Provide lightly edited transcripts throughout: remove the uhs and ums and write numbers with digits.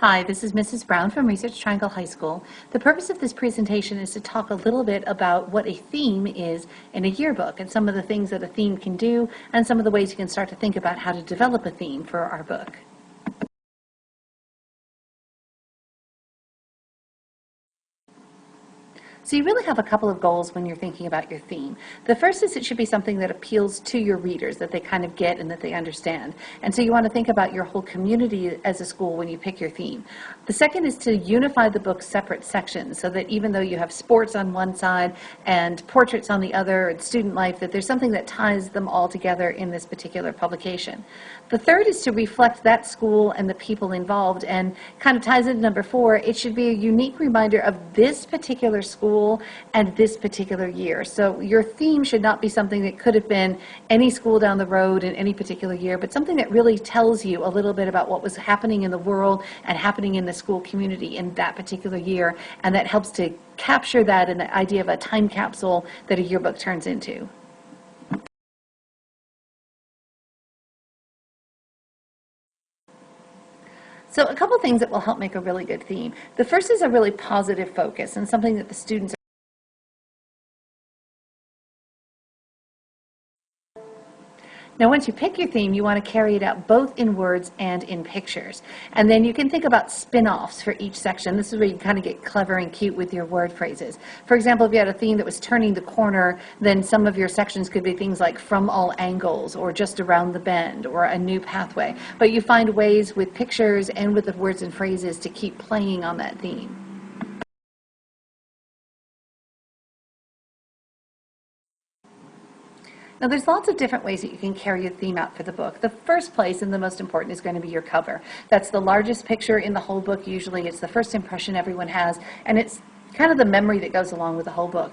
Hi, this is Mrs. Brown from Research Triangle High School. The purpose of this presentation is to talk a little bit about what a theme is in a yearbook and some of the things that a theme can do and some of the ways you can start to think about how to develop a theme for our book. So you really have a couple of goals when you're thinking about your theme. The first is it should be something that appeals to your readers, that they kind of get and that they understand. And so you want to think about your whole community as a school when you pick your theme. The second is to unify the book's separate sections so that even though you have sports on one side and portraits on the other and student life, that there's something that ties them all together in this particular publication. The third is to reflect that school and the people involved, and kind of ties into number 4, it should be a unique reminder of this particular school and this particular year. So your theme should not be something that could have been any school down the road in any particular year, but something that really tells you a little bit about what was happening in the world and happening in the school community in that particular year, and that helps to capture that in the idea of a time capsule that a yearbook turns into. So a couple things that will help make a really good theme. The first is a really positive focus and something that the students Now, once you pick your theme, you want to carry it out both in words and in pictures. And then you can think about spin-offs for each section. This is where you kind of get clever and cute with your word phrases. For example, if you had a theme that was turning the corner, then some of your sections could be things like from all angles, or just around the bend, or a new pathway. But you find ways with pictures and with the words and phrases to keep playing on that theme. Now, there's lots of different ways that you can carry a theme out for the book. The first place, and the most important, is going to be your cover. That's the largest picture in the whole book. Usually it's the first impression everyone has, and it's kind of the memory that goes along with the whole book.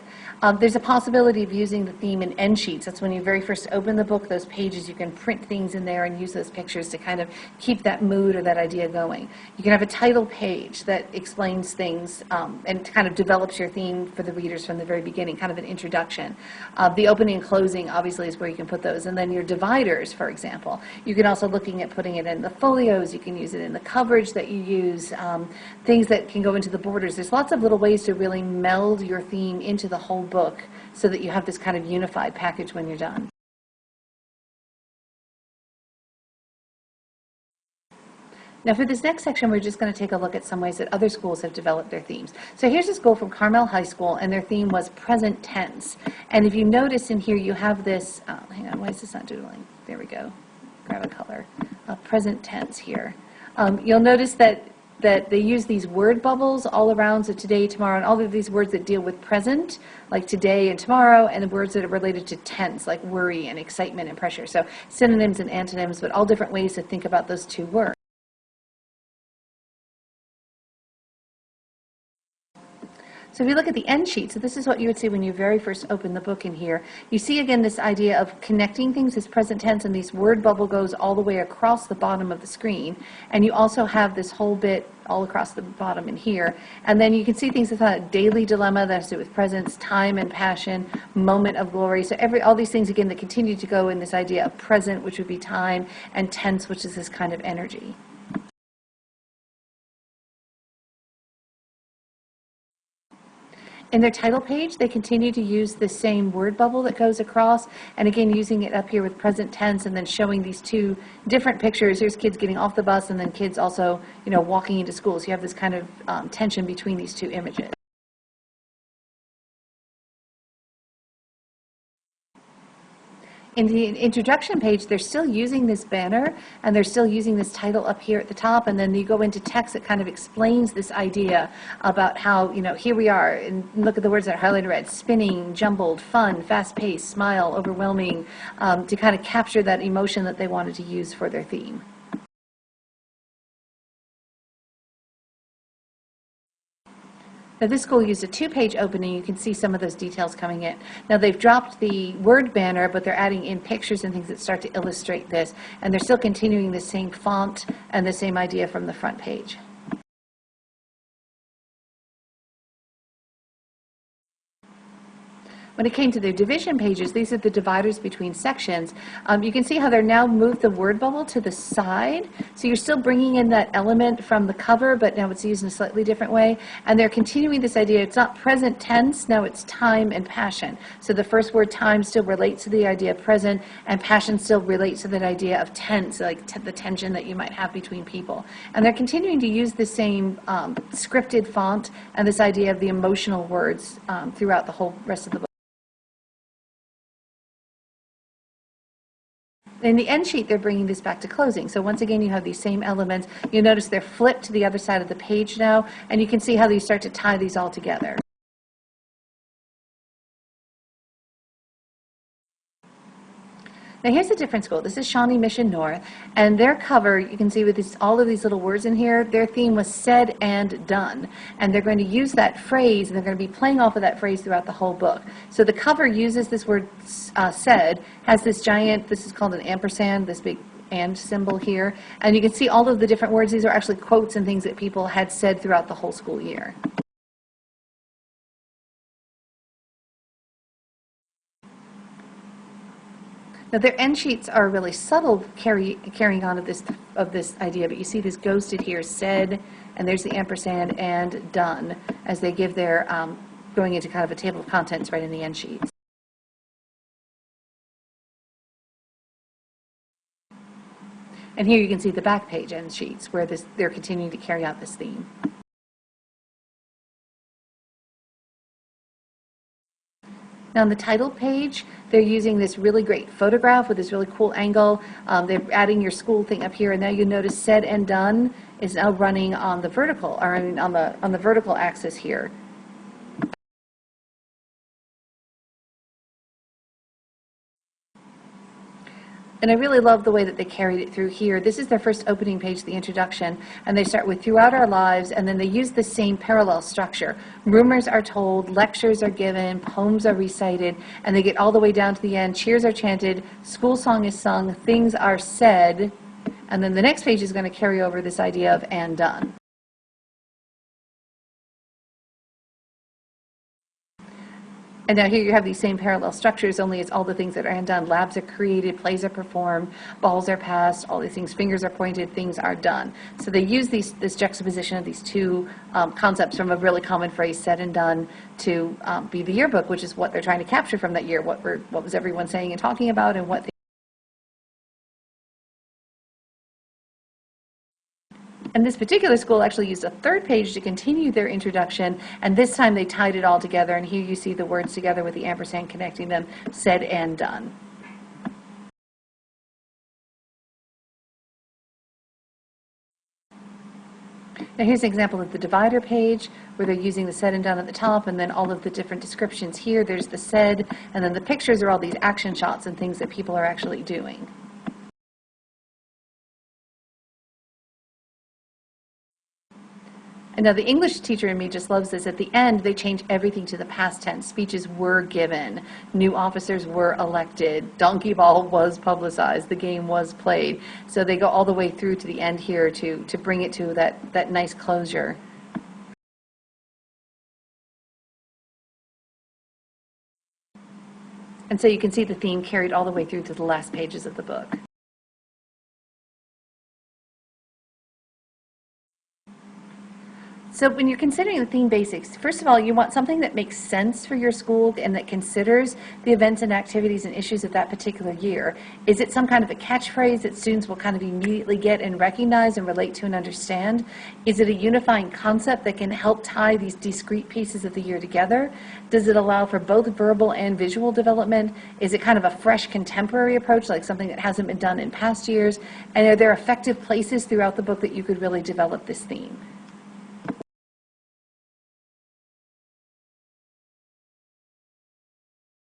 There's a possibility of using the theme in end sheets. That's when you very first open the book, those pages, you can print things in there and use those pictures to kind of keep that mood or that idea going. You can have a title page that explains things and kind of develops your theme for the readers from the very beginning, kind of an introduction. The opening and closing, obviously, is where you can put those. And then your dividers, for example. You can also looking at putting it in the folios. You can use it in the coverage that you use, things that can go into the borders. There's lots of little ways to really meld your theme into the whole book so that you have this kind of unified package when you're done. Now for this next section, we're just going to take a look at some ways that other schools have developed their themes. So here's a school from Carmel High School, and their theme was present tense. And if you notice in here, you have this, hang on, why is this not doodling? There we go. Grab a color. Present tense here. You'll notice that they use these word bubbles all around, so today, tomorrow, and all of these words that deal with present, like today and tomorrow, and the words that are related to tense, like worry and excitement and pressure. So synonyms and antonyms, but all different ways to think about those two words. So if you look at the end sheet, so this is what you would see when you very first open the book in here. You see again this idea of connecting things as present tense, and this word bubble goes all the way across the bottom of the screen. And you also have this whole bit all across the bottom in here. And then you can see things like a daily dilemma that has to do with presence, time and passion, moment of glory. So all these things again that continue to go in this idea of present, which would be time, and tense, which is this kind of energy. In their title page, they continue to use the same word bubble that goes across, and again using it up here with present tense, and then showing these two different pictures. Here's kids getting off the bus, and then kids also, walking into school. So you have this kind of tension between these two images. In the introduction page, they're still using this banner, and they're still using this title up here at the top, and then you go into text that kind of explains this idea about how, here we are, and look at the words that are highlighted red: spinning, jumbled, fun, fast-paced, smile, overwhelming, to kind of capture that emotion that they wanted to use for their theme. Now this school used a 2-page opening. You can see some of those details coming in. Now they've dropped the word banner, but they're adding in pictures and things that start to illustrate this. And they're still continuing the same font and the same idea from the front page. When it came to their division pages, these are the dividers between sections. You can see how they're now moved the word bubble to the side. So you're still bringing in that element from the cover, but now it's used in a slightly different way. And they're continuing this idea. It's not present tense, now it's time and passion. So the first word, time, still relates to the idea of present, and passion still relates to that idea of tense, like the tension that you might have between people. And they're continuing to use the same scripted font and this idea of the emotional words throughout the whole rest of the book. In the end sheet, they're bringing this back to closing. So once again, you have these same elements. You'll notice they're flipped to the other side of the page now, and you can see how they start to tie these all together. Now here's a different school. This is Shawnee Mission North, and their cover, you can see with all of these little words in here, their theme was said and done. And they're going to use that phrase, and they're going to be playing off of that phrase throughout the whole book. So the cover uses this word said, has this giant, this is called an ampersand, this big and symbol here. And you can see all of the different words. These are actually quotes and things that people had said throughout the whole school year. Now their end sheets are really subtle carrying on of this idea, but you see this ghosted here, said, and there's the ampersand, and done, as they give their, going into kind of a table of contents right in the end sheets. And here you can see the back page end sheets where they're continuing to carry out this theme. Now on the title page, they're using this really great photograph with this really cool angle. They're adding your school thing up here, and now you notice said and done is now running on the vertical, or I mean on the vertical axis here. And I really love the way that they carried it through here. This is their first opening page, the introduction, and they start with throughout our lives, and then they use the same parallel structure. Rumors are told, lectures are given, poems are recited, and they get all the way down to the end. Cheers are chanted, school song is sung, things are said, and then the next page is going to carry over this idea of and done. And now here you have these same parallel structures, only it's all the things that are undone. Labs are created, plays are performed, balls are passed, all these things, fingers are pointed, things are done. So they use this juxtaposition of these two concepts from a really common phrase, said and done, to be the yearbook, which is what they're trying to capture from that year, what was everyone saying and talking about, and what And this particular school actually used a third page to continue their introduction, and this time they tied it all together, and here you see the words together with the ampersand connecting them, said and done. Now here's an example of the divider page where they're using the said and done at the top, and then all of the different descriptions here. There's the said, and then the pictures are all these action shots and things that people are actually doing. And now the English teacher in me just loves this. At the end, they change everything to the past tense. Speeches were given. New officers were elected. Donkey ball was publicized. The game was played. So they go all the way through to the end here to bring it to that nice closure. And so you can see the theme carried all the way through to the last pages of the book. So when you're considering the theme basics, first of all, you want something that makes sense for your school and that considers the events and activities and issues of that particular year. Is it some kind of a catchphrase that students will kind of immediately get and recognize and relate to and understand? Is it a unifying concept that can help tie these discrete pieces of the year together? Does it allow for both verbal and visual development? Is it kind of a fresh contemporary approach, like something that hasn't been done in past years? And are there effective places throughout the book that you could really develop this theme?